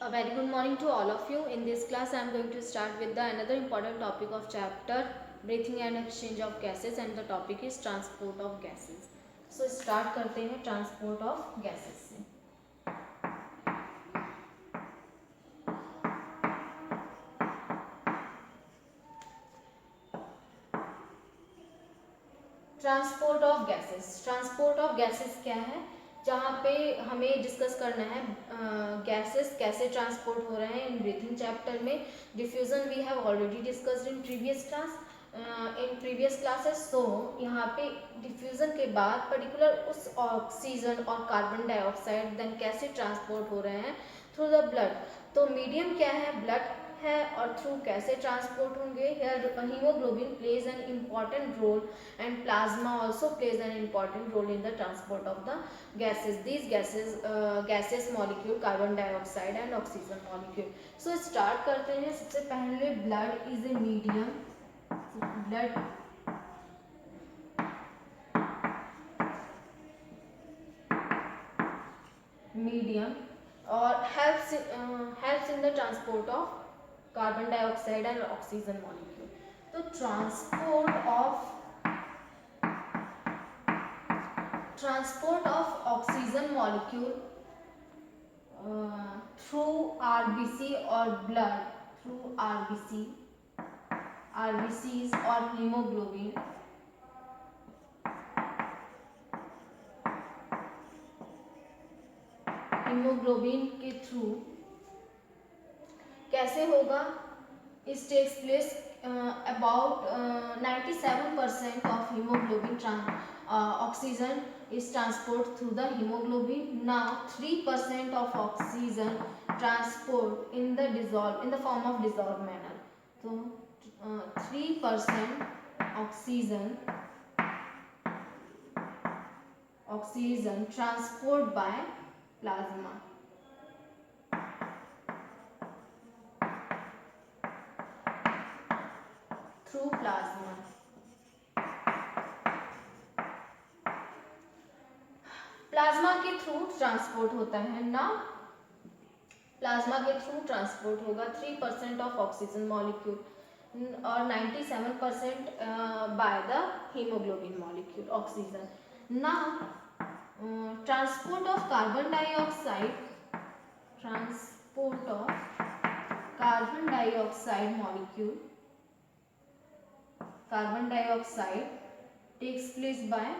A very good morning to all of you. In this class, I am going to start with another important topic of chapter breathing and exchange of gases, and the topic is transport of gases. So start करते हैं transport of gases से. Transport of gases. Transport of gases क्या है, जहाँ पे हमें discuss करना है गैसेस कैसे ट्रांसपोर्ट हो रहे हैं इन ब्रीथिंग चैप्टर में. Diffusion we have already discussed in previous class in previous classes. So यहाँ पे डिफ्यूजन के बाद पर्टिकुलर उस ऑक्सीजन और कार्बन डाइऑक्साइड देन कैसे ट्रांसपोर्ट हो रहे हैं थ्रू द ब्लड. तो मीडियम क्या है, ब्लड है, और थ्रू कैसे ट्रांसपोर्ट होंगे. Haemoglobin plays an important role and plasma also plays an important role in the transport of the gases. These gases molecule carbon dioxide and oxygen molecule. So start करते हैं. सबसे पहले blood is a medium. Blood medium और helps in the transport of carbon dioxide and oxygen molecule. तो transport of oxygen molecule through RBC or blood, through RBCs or hemoglobin, के through कैसे होगा. It takes place about 97% of hemoglobin oxygen is transported through the hemoglobin. Now 3% of oxygen transport in the form of dissolved manner. So 3% oxygen transport by plasma. Through plasma. Plasma के through transport होता है ना. Plasma के through transport होगा 3% of oxygen molecule और 97% by the haemoglobin molecule oxygen. ना transport of carbon dioxide molecule, carbon dioxide takes place by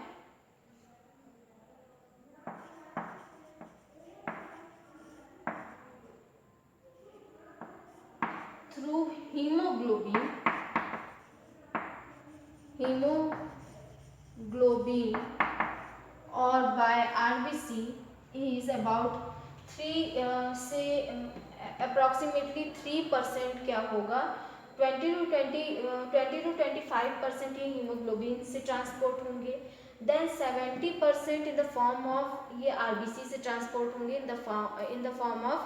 through hemoglobin or by RBC is about 3 approximately 3% क्या होगा. 20 to 25% ये हीमोग्लोबिन से transport होंगे. Then 70% in the form of ये RBC से transport होंगे in the form of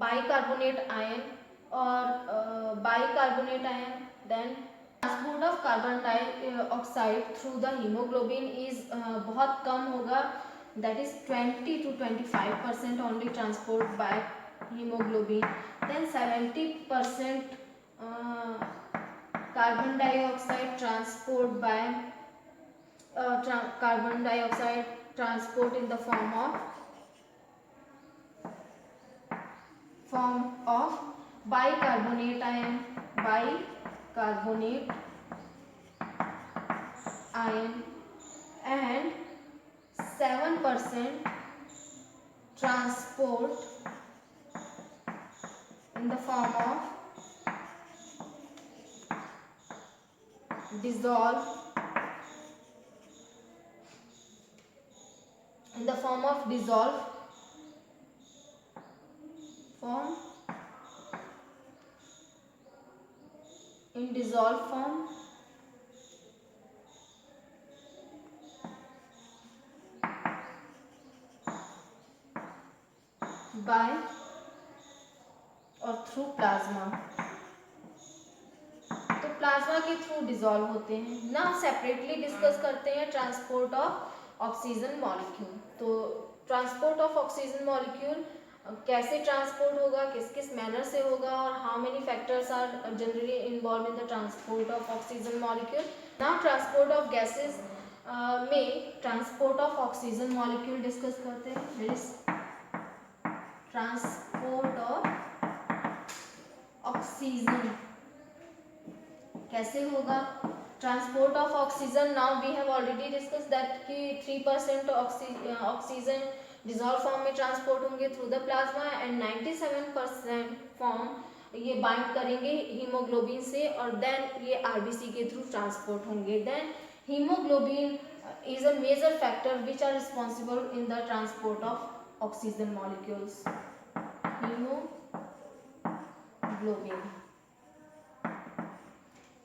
bicarbonate ion or bicarbonate ion. Then transport of carbon dioxide through the hemoglobin is बहुत कम होगा, that is 20 to 25% only transport by hemoglobin. Then 70% carbon dioxide transport by carbon dioxide transport in the form of bicarbonate ion and 7% transport in the form of dissolved form by और through plasma. तो plasma के through dissolve होते हैं ना. Separately discuss करते हैं transport of oxygen molecule. तो transport of oxygen molecule कैसे ट्रांसपोर्ट होगा, किस किस मैनर से होगा, और how many factors are generally involve in the transport of oxygen molecule. Now transport of gases में transport of oxygen molecule discuss करते हैं। ट्रांसपोर्ट ऑफ ऑक्सीजन कैसे होगा? Transport of oxygen, now we have already discuss that कि 3% oxygen dissolve form में transport होंगे through the plasma and 97% form ये bind करेंगे हीमोग्लोबिन से, और देन ये आरबीसी के थ्रू ट्रांसपोर्ट होंगे। Then haemoglobin is a major factor which are responsible in the transport of oxygen molecules.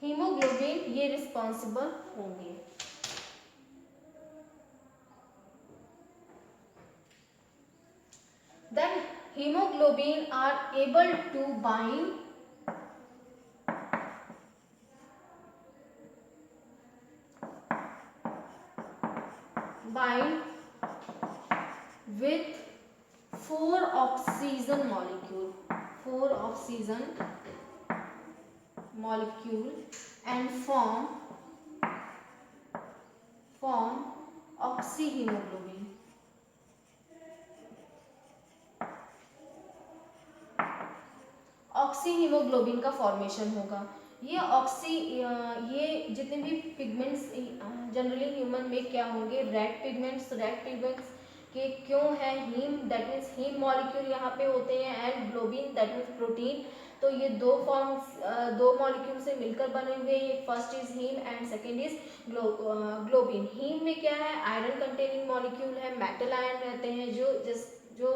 Haemoglobin ये रिस्पॉन्सिबल होंगे। Then hemoglobin are able to bind with 4 oxygen molecule and form oxyhemoglobin। Oxyhaemoglobin का formation होगा। ये जितने भी pigments generally human में क्या होंगे, रेड पिगमेंट्स के क्यों है, haem that means haem molecule यहाँ पे होते हैं, and globin that means protein. तो ये दो मॉलिक्यूल से मिलकर बने हुए, ये first is haem and second is globin. Haem में क्या है, आयरन कंटेनिंग मॉलिक्यूल है, मेटल आयन रहते हैं जो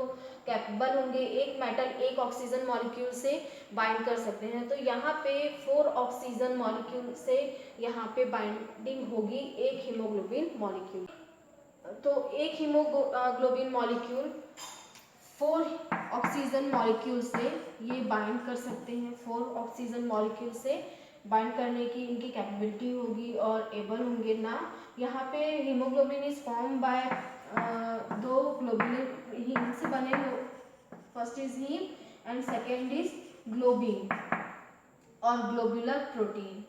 कैपेबल होंगे एक मेटल एक ऑक्सीजन मॉलिक्यूल से बाइंड कर सकते हैं। तो यहाँ पे 4 ऑक्सीजन मॉलिक्यूल से यहाँ पे बाइंडिंग होगी एक हीमोग्लोबिन मॉलिक्यूल। तो एक हीमोग्लोबिन मॉलिक्यूल 4 ऑक्सीजन मॉलिक्यूल से ये बाइंड कर सकते हैं। 4 ऑक्सीजन मॉलिक्यूल से बाइंड करने की इनकी कैपेबिलिटी होगी और एबल होंगे ना। यहाँ पे haemoglobin is form by 2 globular haem से बने हो, first is haem and second is globin और ग्लोबुलर प्रोटीन।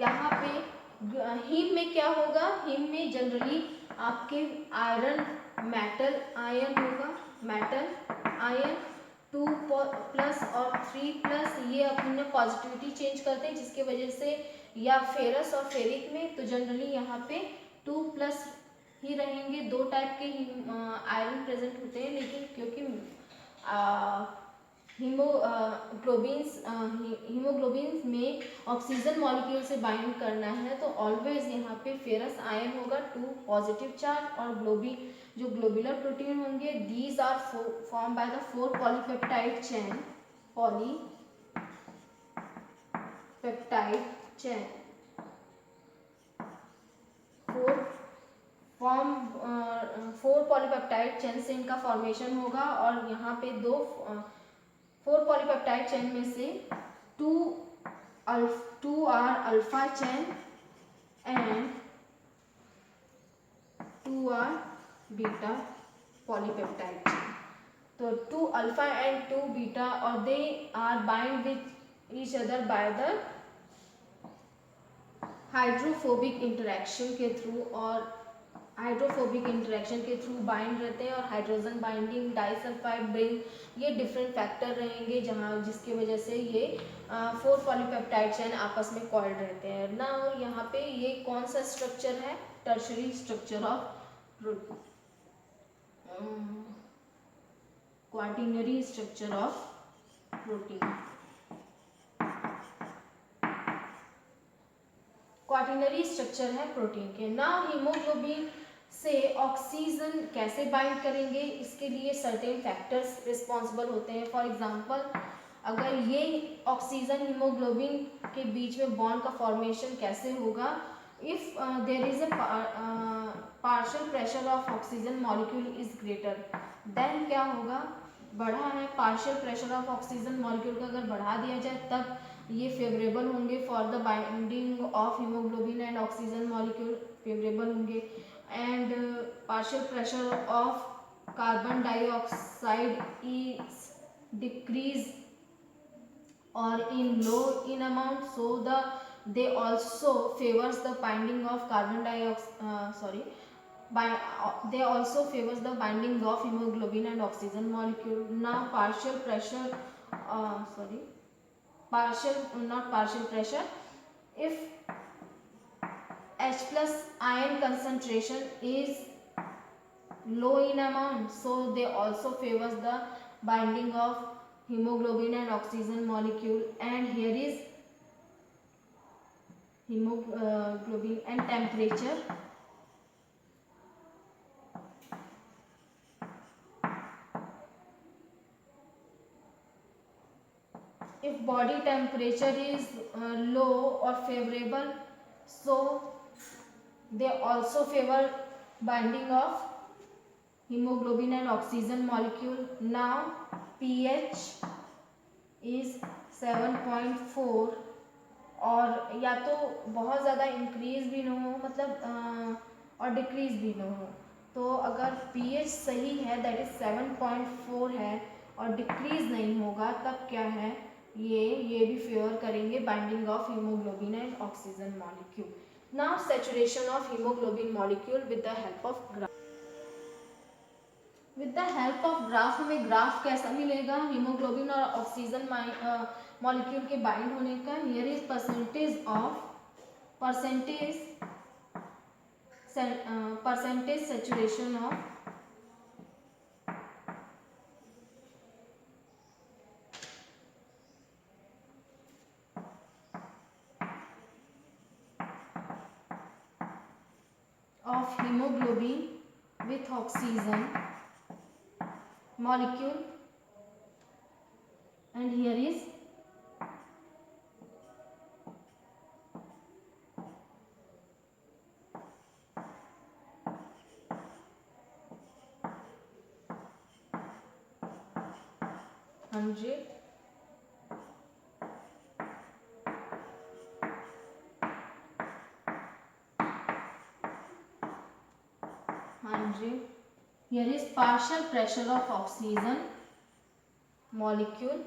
यहाँ पे हीम में क्या होगा, हीम में जनरली आपके आयरन मेटल आयन होगा, मेटल आयन 2+ और 3+, ये अपने पॉजिटिविटी चेंज करते हैं जिसकी वजह से, या फेरस और फेरिक में तो जनरली यहाँ पे 2+ ही रहेंगे। 2 टाइप के आयरन प्रेजेंट होते हैं, लेकिन क्योंकि हीमोग्लोबिन में ऑक्सीजन मॉलिक्यूल से बाइंड करना है तो ऑलवेज यहाँ पे फेरस आयन होगा 2 पॉजिटिव चार्ज, और जो ग्लोबुलर प्रोटीन होंगे these are form by the 4 polypeptide chain 4 polypeptide chain से इनका फॉर्मेशन होगा। और यहाँ पे 4 पॉलीपेप्टाइड चेन में से 2 are alpha chain and 2 are beta polypeptide chain. तो 2 अल्फा एंड 2 बीटा, और they are bind with each other by the hydrophobic interaction के थ्रू, और हाइड्रोफोबिक इंटरेक्शन के थ्रू बाइंड रहते हैं। और हाइड्रोजन बाइंडिंग, डाइसल्फाइड ब्रिंग, ये डिफरेंट फैक्टर रहेंगे जिसकी वजह से ये 4 पॉलीपेप्टाइड चेन आपस में कॉइल्ड रहते हैं ना। और यहाँ पे ये कौन सा स्ट्रक्चर है, tertiary structure of quaternary structure of protein. Quaternary structure है प्रोटीन के। नाउ हीमोग्लोबिन से ऑक्सीजन कैसे बाइंड करेंगे, इसके लिए सर्टेन फैक्टर्स रिस्पॉन्सिबल होते हैं। फॉर एग्जांपल, अगर ये ऑक्सीजन हीमोग्लोबिन के बीच में बॉन्ड का फॉर्मेशन कैसे होगा, if there is a partial pressure of oxygen molecule is greater, then क्या होगा, बढ़ा है partial pressure of oxygen molecule का अगर बढ़ा दिया जाए तब ये फेवरेबल होंगे for the binding of haemoglobin and oxygen molecule, favourable होंगे। And partial pressure of carbon dioxide is decrease or in low in amount, so they also favors the binding of carbon dioxide they also favors the binding of hemoglobin and oxygen molecule. Now partial pressure partial not partial pressure, if H plus ion concentration is low in amount, so they also favors the binding of hemoglobin and oxygen molecule. And here is hemoglobin and temperature. If body temperature is low or favorable, so they also favor binding of hemoglobin and oxygen molecule. Now pH is 7.4, और या तो बहुत ज़्यादा increase भी ना हो, मतलब और डिक्रीज भी ना हो। तो अगर pH सही है, दैट इज 7.4 है, और डिक्रीज नहीं होगा, तब क्या है, ये भी फेवर करेंगे binding of haemoglobin and oxygen molecule. Now saturation of haemoglobin molecule with the help of graph. With the help of graph हमें ग्राफ कैसा मिलेगा हीमोग्लोबिन और ऑक्सीजन मॉलिक्यूल के बाइंड होने का। Here is percentage saturation of hemoglobin with oxygen molecule, and here is hundred here is partial pressure of oxygen molecule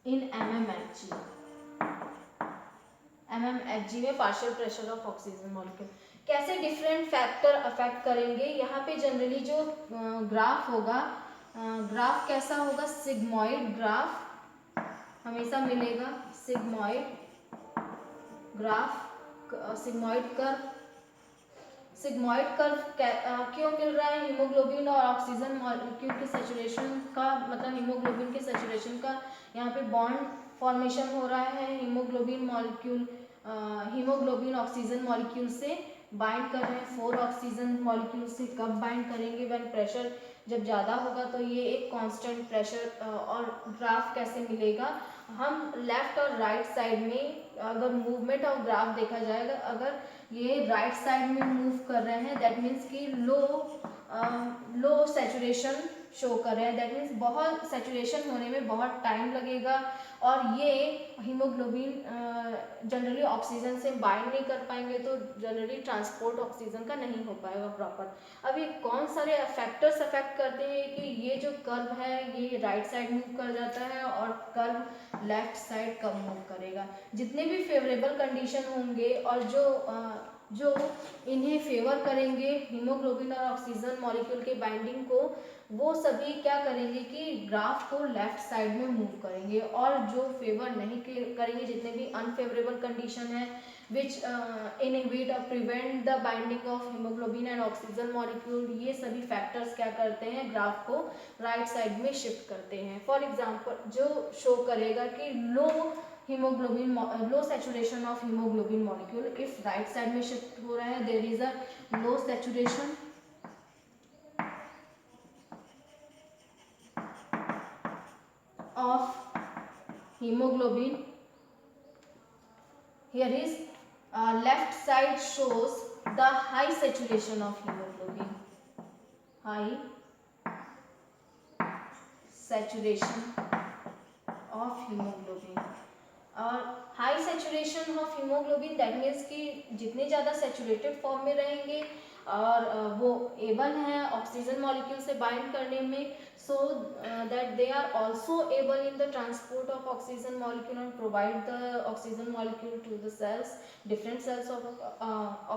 in mmHg। mmHg में partial pressure of oxygen molecule. कैसे different factor affect करेंगे, यहाँ पे generally जो graph होगा, graph कैसा होगा, sigmoid graph हमेशा मिलेगा, सिग्मॉइड ग्राफ, सिग्मॉइड कर्व क्यों मिल रहा है, हीमोग्लोबिन और ऑक्सीजन मॉलिक्यूल के सैचुरेशन का, मतलब हीमोग्लोबिन के सैचुरेशन का यहाँ पे बॉन्ड फॉर्मेशन हो रहा है। हीमोग्लोबिन ऑक्सीजन मॉलिक्यूल से बाइंड कर रहे हैं, 4 ऑक्सीजन मॉलिक्यूल से कब बाइंड करेंगे, व्हेन प्रेशर जब ज़्यादा होगा। तो ये एक कांस्टेंट प्रेशर। और ग्राफ कैसे मिलेगा, हम लेफ्ट और राइट साइड में अगर मूवमेंट ऑफ ग्राफ देखा जाएगा, अगर ये राइट साइड में मूव कर रहे हैं, दैट मीन्स कि लो सैचुरेशन शो कर रहे हैं, दैट मीन्स बहुत सैचुरेशन होने में बहुत टाइम लगेगा, और ये हीमोग्लोबिन जनरली ऑक्सीजन से बाइंड नहीं कर पाएंगे, तो जनरली ट्रांसपोर्ट ऑक्सीजन का नहीं हो पाएगा प्रॉपर। अब ये कौन सारे फैक्टर्स अफेक्ट करते हैं कि ये जो कर्व है ये राइट साइड मूव कर जाता है और कर्व लेफ्ट साइड कब मूव करेगा। जितने भी फेवरेबल कंडीशन होंगे और जो इन्हें फेवर करेंगे हीमोग्लोबिन और ऑक्सीजन मॉलिक्यूल के बाइंडिंग को, वो सभी क्या करेंगे कि ग्राफ को लेफ्ट साइड में मूव करेंगे, और जो फेवर नहीं करेंगे, जितने भी अनफेवरेबल कंडीशन है विच इनहिबिट और prevent the binding of haemoglobin and oxygen molecule, ये सभी फैक्टर्स क्या करते हैं, ग्राफ को राइट साइड में शिफ्ट करते हैं। फॉर एग्जाम्पल जो शो करेगा कि low saturation of haemoglobin molecule, if right side में शिफ्ट हो रहा है, there is a low saturation of hemoglobin। Here is left side shows the high saturation of hemoglobin, high saturation of hemoglobin. और high saturation of haemoglobin that means कि जितने ज़्यादा saturated form में रहेंगे और वो एबल हैं ऑक्सीजन मॉलिक्यूल से बाइंड करने में, so that they are also able in the transport of oxygen molecule and provide the oxygen molecule to the cells, different cells of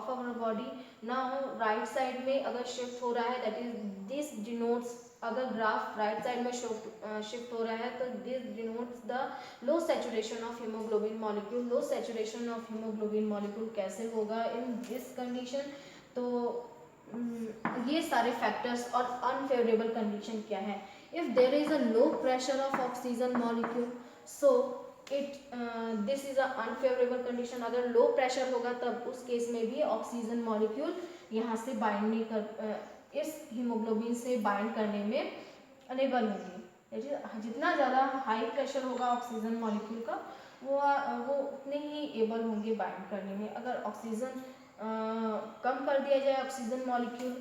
our body. Now right side में अगर shift हो रहा है that is this denotes, अगर graph right side में shift हो रहा है तो this denotes the low saturation of haemoglobin molecule. Low saturation of haemoglobin molecule कैसे होगा इन दिस कंडीशन? तो ये सारे फैक्टर्स और अनफेवरेबल कंडीशन क्या है. If there is a low pressure of oxygen molecule, so this is a unfavourable condition. अगर low pressure होगा तब उस केस में भी ऑक्सीजन मॉलिक्यूल यहाँ से बाइंड नहीं कर इस हीमोग्लोबिन से बाइंड करने में अनेबल होंगे. जितना ज़्यादा हाई प्रेशर होगा ऑक्सीजन मॉलिक्यूल का वो उतने ही एबल होंगे बाइंड करने में. अगर ऑक्सीजन कम कर दिया जाए ऑक्सीजन मॉलिक्यूल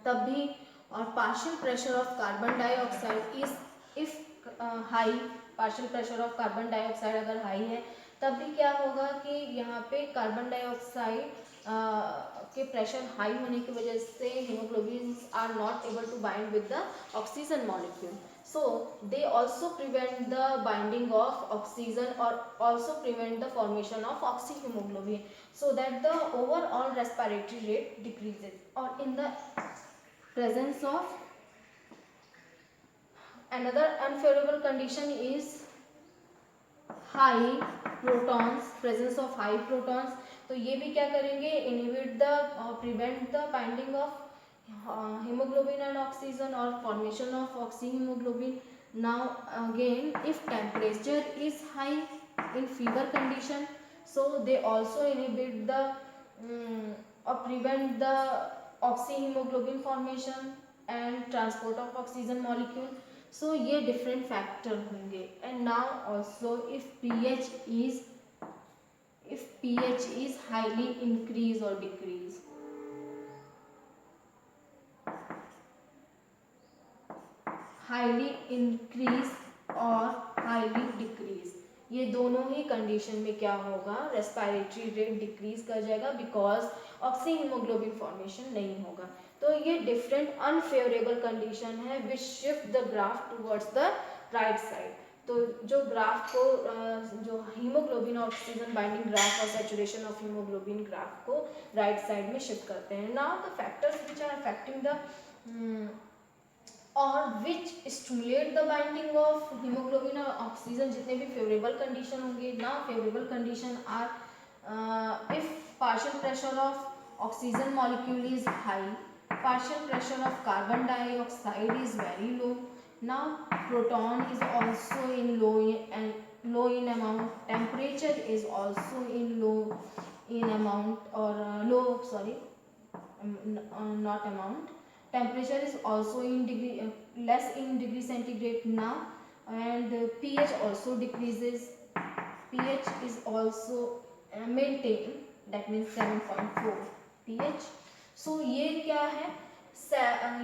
तब भी, और partial pressure of carbon dioxide is if high, partial pressure of carbon dioxide अगर हाई है तब भी क्या होगा कि यहाँ पे कार्बन डाइऑक्साइड के प्रेशर हाई होने की वजह से haemoglobin are not able to bind with the oxygen molecule. So they also prevent the binding of oxygen or also prevent the formation of oxyhemoglobin, so that the overall respiratory rate decreases. Or in the presence of another unfavorable condition is high protons, presence of high protons. तो ये भी क्या करेंगे, inhibit the prevent the binding of hemoglobin and oxygen or formation of oxyhemoglobin. Now again, if temperature is high in fever condition, so they also inhibit the or prevent the oxyhemoglobin formation and transport of oxygen molecule. So ये different factor होंगे. And now also if pH is highly increase or decrease, highly increase और highly decrease, ये दोनों ही condition में क्या होगा, respiratory rate decrease कर जाएगा बिकॉज ऑक्सीहीमोग्लोबिन फॉर्मेशन नहीं होगा. तो ये डिफरेंट अनफेवरेबल कंडीशन है which shift the graph towards the right side. तो जो ग्राफ को जो हीमोग्लोबिन और ऑक्सीजन बाइंडिंग ग्राफ और सैचुरेशन ऑफ हीमोग्लोबिन ग्राफ को राइट साइड में शिफ्ट करते हैं. Now the factors which are affecting the और which stimulate the binding of haemoglobin और ऑक्सीजन, जितने भी फेवरेबल कंडीशन होंगे. ना favourable condition are if partial pressure of oxygen molecule is high, partial pressure of carbon dioxide is very low. Now proton is also in low in amount, temperature is also in low in amount or not amount, temperature is also in degree less in degree centigrade now, and pH also decreases. pH is also maintained, that means 7.4 pH. सो ये क्या है,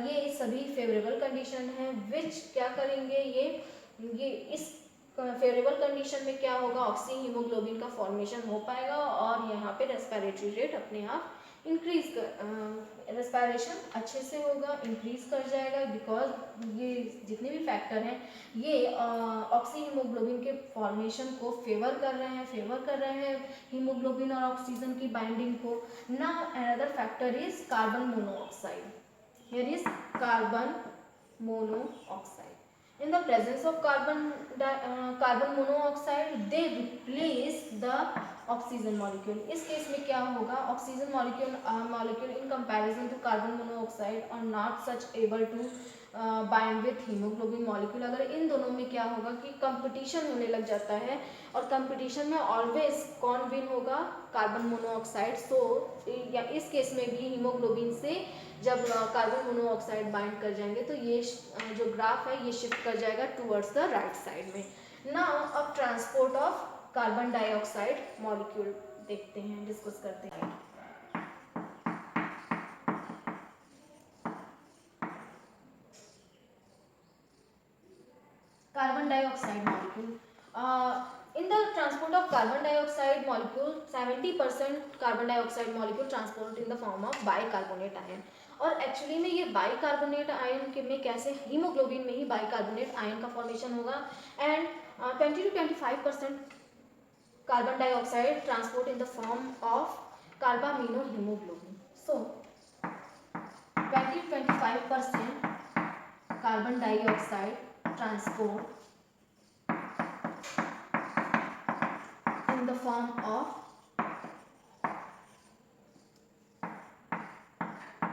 ये सभी favourable condition है विच क्या करेंगे, ये इस फेवरेबल कंडीशन में क्या होगा, ऑक्सी हीमोग्लोबिन का फॉर्मेशन हो पाएगा और यहाँ पे रेस्पिरेटरी रेट अपने आप इंक्रीज कर रेस्पिरेशन अच्छे से होगा, इंक्रीज कर जाएगा बिकॉज ये जितने भी फैक्टर हैं ये ऑक्सी हीमोग्लोबिन के फॉर्मेशन को फेवर कर रहे हैं हीमोग्लोबिन और ऑक्सीजन की बाइंडिंग को. Now another factor is carbon monoxide. Here is carbon monoxide. In the presence of carbon monoxide, they replace the oxygen molecule. इस केस में क्या होगा, oxygen molecule in comparison to carbon monoxide are not such able to bind with hemoglobin molecule. अगर इन दोनों में क्या होगा कि कंपटीशन होने लग जाता है और कंपटीशन में ऑलवेज कौन विन होगा, कार्बन मोनोऑक्साइड. सो या इस केस में भी हीमोग्लोबिन से जब कार्बन मोनोऑक्साइड बाइंड कर जाएंगे तो ये जो ग्राफ है ये शिफ्ट कर जाएगा टुवर्ड्स द राइट साइड में. नाउ अब transport of carbon dioxide molecule देखते हैं, डिस्कस करते हैं. carbon dioxide molecule 70% carbon dioxide molecule transport in the form of bicarbonate ion. और एक्चुअली में ये बाइकार्बोनेट आयन के में कैसे, हीमोग्लोबिन में ही बाइकार्बोनेट आयन का फॉर्मेशन होगा. And 20 to 25% carbon dioxide transport in the form of carbaminohemoglobin. So 20 to 25% carbon dioxide transport in the form of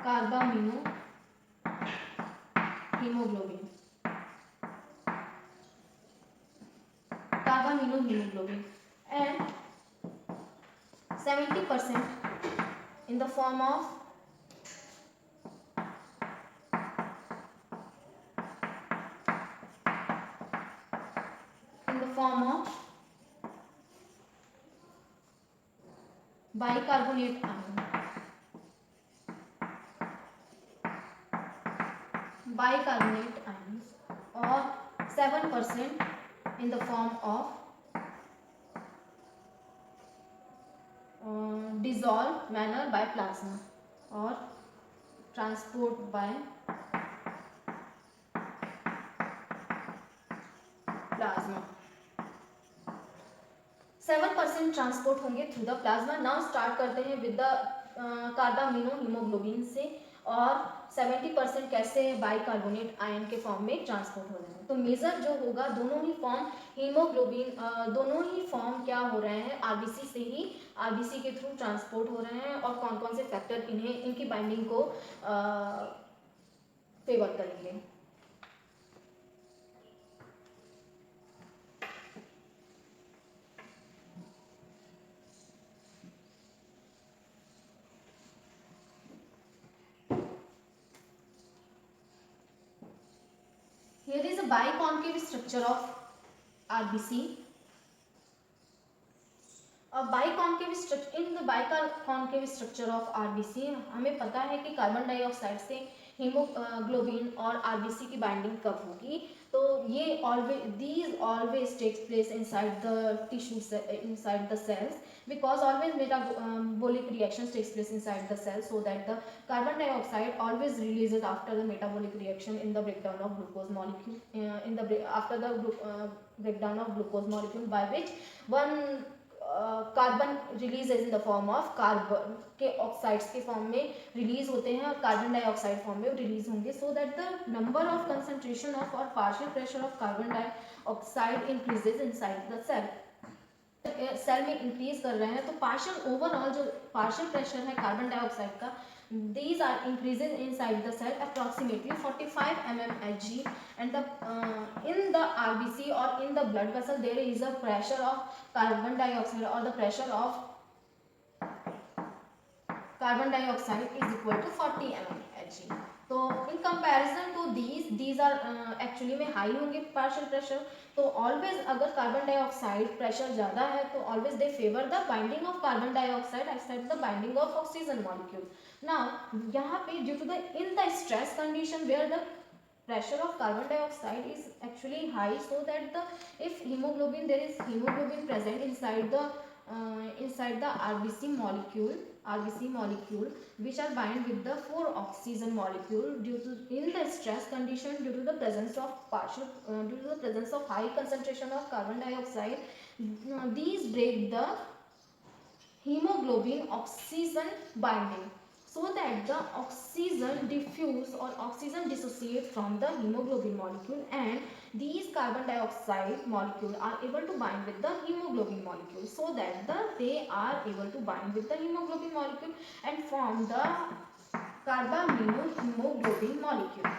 carbaminohemoglobin. And 70% in the form of bicarbonate ion. Bicarbonate ions, or 7% in the form of dissolved manner by plasma or transport by plasma. 7% transport होंगे through the plasma. Now start करते हैं with the कार्बामिनोहीमोग्लोबिन से, और 70% कैसे bicarbonate ion के form में transport हो रहे हैं. तो मेजर जो होगा, दोनों ही फॉर्म हीमोग्लोबिन, दोनों ही फॉर्म क्या हो रहे हैं, आरबीसी से ही, आरबीसी के थ्रू ट्रांसपोर्ट हो रहे हैं. और कौन कौन से फैक्टर इन्हें, इनकी बाइंडिंग को फेवर करेंगे. Here is a biconcave structure of RBC. In the biconcave structure of RBC, हमें पता है कि कार्बन डाइऑक्साइड से हीमोग्लोबिन और आरबीसी की बाइंडिंग कब होगी. तो ये these always takes place inside the tissues, inside the cells, because always metabolic reactions takes place inside the cells, so that the carbon dioxide always releases after the metabolic reaction in the breakdown of glucose molecule, after the breakdown of glucose molecule, by which one carbon release in the form of carbon के oxides के form में release होते हैं, और carbon dioxide form में release होंगे. So that the number of concentration of और partial pressure of carbon dioxide increases inside the cell. Cell में इंक्रीज कर रहे हैं, तो पार्शियल, ओवरऑल जो पार्शियल प्रेशर है कार्बन डाइऑक्साइड का, these are increases inside the cell approximately 45 mmHg, and in the RBC or in the blood vessel there is a pressure of carbon dioxide, or the pressure of carbon dioxide is equal to 40 mmHg. तो in comparison to these are actually में high होंगे partial pressure. तो always अगर carbon dioxide pressure ज़्यादा है, तो always they favour the binding of carbon dioxide except the binding of oxygen molecule. Now यहाँ पे due to the in the stress condition where the pressure of carbon dioxide is actually high, so that the if hemoglobin, there is hemoglobin present inside the RBC molecule which are bind with the 4 oxygen molecule, due to in the stress condition, due to the presence of high concentration of carbon dioxide, these break the hemoglobin oxygen binding, so that the oxygen diffuse or oxygen dissociate from the hemoglobin molecule, and these carbon dioxide molecule are able to bind with the hemoglobin molecule, so that they are able to bind with the hemoglobin molecule and form the carbaminohemoglobin molecule.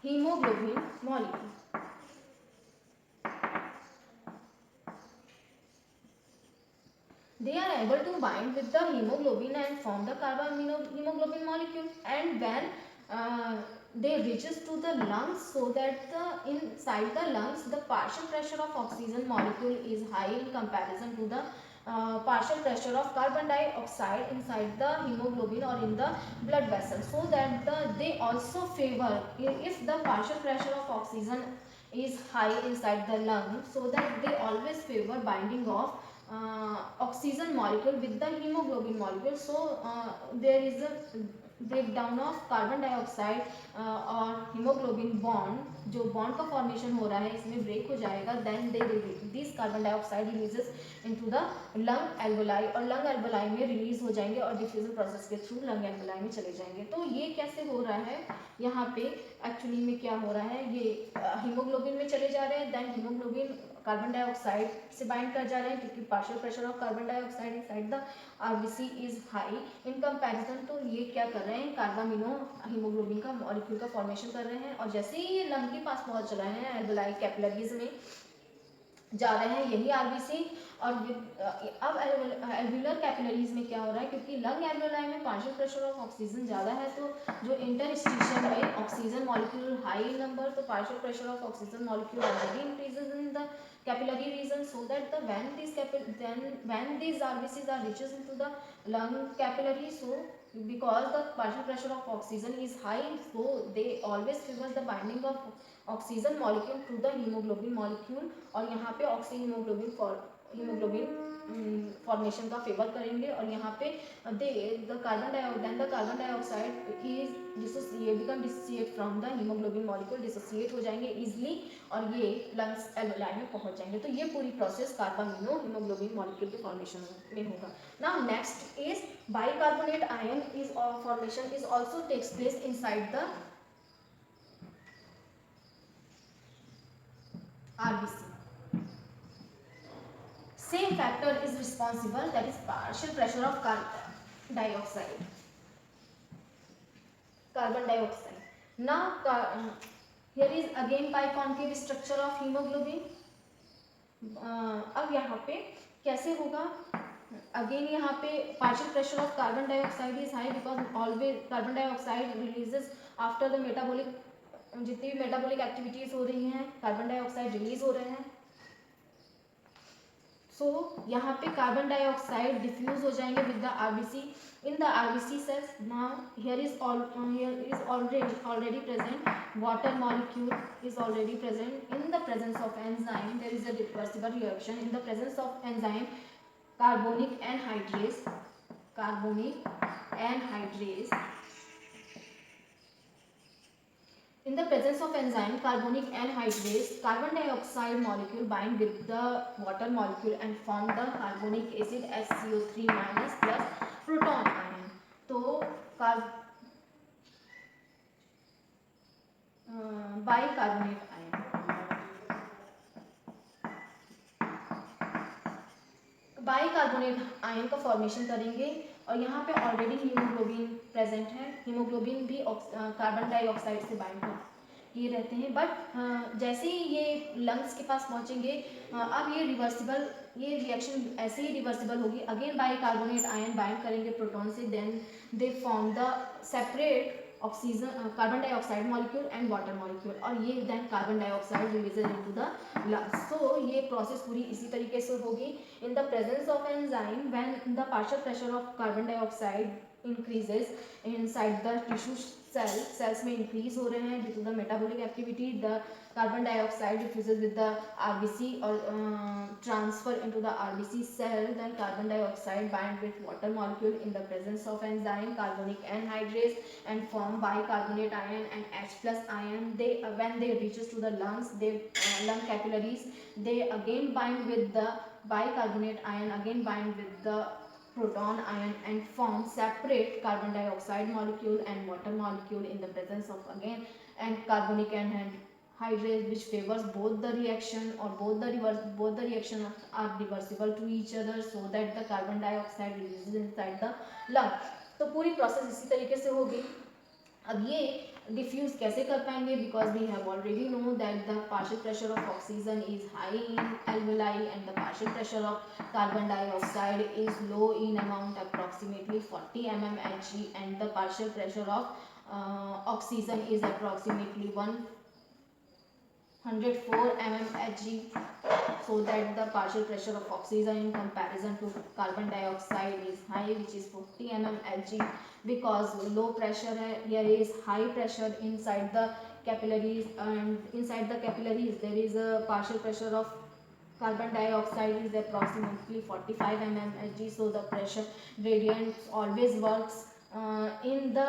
Hemoglobin molecule. They are able to bind with the hemoglobin and form the carbaminohemoglobin molecule, and when they reaches to the lungs, so that inside the lungs the partial pressure of oxygen molecule is high in comparison to the partial pressure of carbon dioxide inside the hemoglobin or in the blood vessel, so that they also favor, if the partial pressure of oxygen is high inside the lung, so that they always favor binding of oxygen molecule with the hemoglobin molecule. So there is a breakdown of carbon dioxide और haemoglobin bond, जो bond का formation हो रहा है इसमें break हो जाएगा, then they this carbon dioxide releases into the lung alveoli, और लंग एल्वेलाई में रिलीज हो जाएंगे और डिफ्यूजन प्रोसेस के थ्रू लंग एल्वेलाई में चले जाएंगे। तो ये कैसे हो रहा है, यहाँ पे एक्चुअली में क्या हो रहा है, ये हीमोग्लोबिन में चले जा रहे हैं, देन हीमोग्लोबिन कार्बन डाइऑक्साइड से बाइंड कर जा रहे हैं, क्योंकि partial pressure of carbon dioxide inside the RBC is high in comparison. तो ये क्या कर रहे हैं, कार्बामिनो हीमोग्लोबिन का मॉलिक्यूल का फॉर्मेशन कर रहे हैं, और जैसे ही ये लंग के पास पहुंच रहे हैं, एल्वेलाई कैपिलरीज में जा रहे हैं यही आरबीसी, और अब एल्वुलर कैपिलरीज में क्या हो रहा है, क्योंकि लंग एल्वुलाई में पार्शियल प्रेशर ऑफ ऑक्सीजन ज़्यादा है, तो जो इंटरस्टिशियल में ऑक्सीजन मॉलिक्यूल हाई नंबर, तो partial pressure of oxygen molecule already increases in the capillary region, so that the when these RBCs are reaches into the lung capillary, so because the partial pressure of oxygen is high, so they always favors the binding of oxygen molecule to the hemoglobin molecule, और यहाँ पे oxy haemoglobin formation का favour करेंगे, और यहाँ पे the carbon dioxide is become dissociate from the haemoglobin molecule, dissociate हो जाएंगे इजिली, और ये लंग्स एल्वेलाई में पहुंच जाएंगे। तो ये पूरी प्रोसेस कार्बामिनो हीमोग्लोबिन मॉलिक्यूल के फॉर्मेशन में होगा। Now next is bicarbonate ion is formation is also takes place inside the RBC. Same factor is responsible, that is partial pressure of carbon dioxide. Now here is again biconcave structure of hemoglobin. अब यहाँ पे कैसे होगा, again यहाँ पे partial pressure of carbon dioxide is high because always carbon dioxide releases after the metabolic, जितनी भी metabolic activities हो रही हैं कार्बन डाइऑक्साइड रिलीज हो रहे हैं। सो यहाँ पे कार्बन डाइऑक्साइड डिफ्यूज हो जाएंगे with the RBC in the RBC cells. Now here is already present water molecule is already present in the presence of enzyme, there is a reversible reaction in the presence of enzyme carbonic anhydrase In the presence of enzyme carbonic anhydrase, carbon dioxide molecule bind with the water molecule and form the carbonic acid HCO3 minus plus proton ion. तो bicarbonate ion, bicarbonate ion का formation करेंगे, और यहाँ पे already haemoglobin present है, haemoglobin भी carbon dioxide से bind किए रहते हैं, बट जैसे ही ये लंग्स के पास पहुँचेंगे, अब ये रिएक्शन ऐसे ही रिवर्सिबल होगी, अगेन बाइकार्बोनेट आयन बाइंड करेंगे प्रोटॉन से, then they form the separate oxygen carbon dioxide molecule and water molecule, और ये then carbon dioxide releases into the lungs. So ये प्रोसेस पूरी इसी तरीके से होगी। In the presence of enzyme when the partial pressure of carbon dioxide increases inside the tissue cells में increase हो रहे हैं due to the metabolic activity, the carbon dioxide diffuses with the RBC और transfer into the RBC cell, then carbon dioxide bind with water molecule in the presence of enzyme carbonic anhydrase and form bicarbonate ion and H plus ion. They when they reaches to the lungs, they lung capillaries, they again bind with the bicarbonate ion, again bind with the proton ion and form separate carbon dioxide molecule and water molecule in the presence of again and carbonic anhydrase, which favors both the reaction or both the reaction are reversible to each other, so that the carbon dioxide releases inside the lung. तो पूरी process इसी तरीके से होगी। अब ये diffuse कैसे कर पाएंगे, because we have already know that the partial pressure of oxygen is high in alveoli and the partial pressure of carbon dioxide is low in amount approximately 40 mmHg and the partial pressure of oxygen is approximately 104 mmHg. so that the partial pressure of oxygen in comparison to carbon dioxide is high, which is 40 mm Hg, because low pressure है, here is high pressure inside the capillaries, and inside the capillaries there is a partial pressure of carbon dioxide is approximately 45 mm Hg, so the pressure gradient always works in the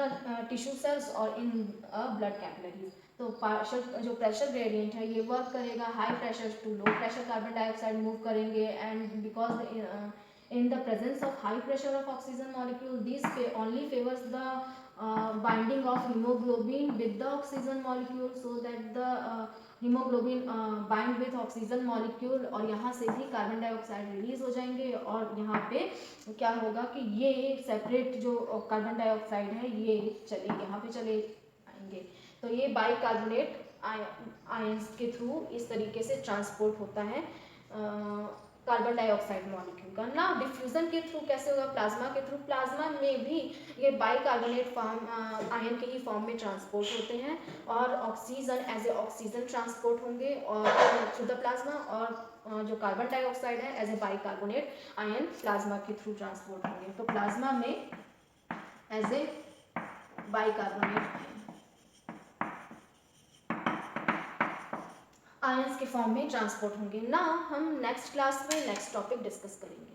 tissue cells or in blood capillaries. तो partial जो pressure gradient है ये work करेगा high pressure to low pressure carbon dioxide move करेंगे, and because in the presence of high pressure of oxygen molecule, this only favors the binding of hemoglobin with the oxygen molecule, so that the hemoglobin bind with oxygen molecule, और यहाँ से भी carbon dioxide release हो जाएंगे, और यहाँ पे क्या होगा कि ये सेपरेट जो कार्बन डाइऑक्साइड है ये चले यहाँ पे चले आएंगे। तो ये बाइकार्बोनेट आयंस के थ्रू इस तरीके से ट्रांसपोर्ट होता है कार्बन डाइऑक्साइड मॉलिक्यूल का। ना डिफ्यूजन के थ्रू कैसे होगा, प्लाज्मा के थ्रू। प्लाज्मा में भी ये बाइकार्बोनेट फॉर्म आयन के ही फॉर्म में ट्रांसपोर्ट होते हैं, और oxygen as a oxygen transport होंगे और थ्रू द प्लाज्मा, और जो कार्बन डाइऑक्साइड है as a bicarbonate ion plasma के थ्रू ट्रांसपोर्ट होंगे। तो प्लाज्मा में एज ए बाइकार्बोनेट आयंस के फॉर्म में ट्रांसपोर्ट होंगे। ना हम नेक्स्ट क्लास में नेक्स्ट टॉपिक डिस्कस करेंगे।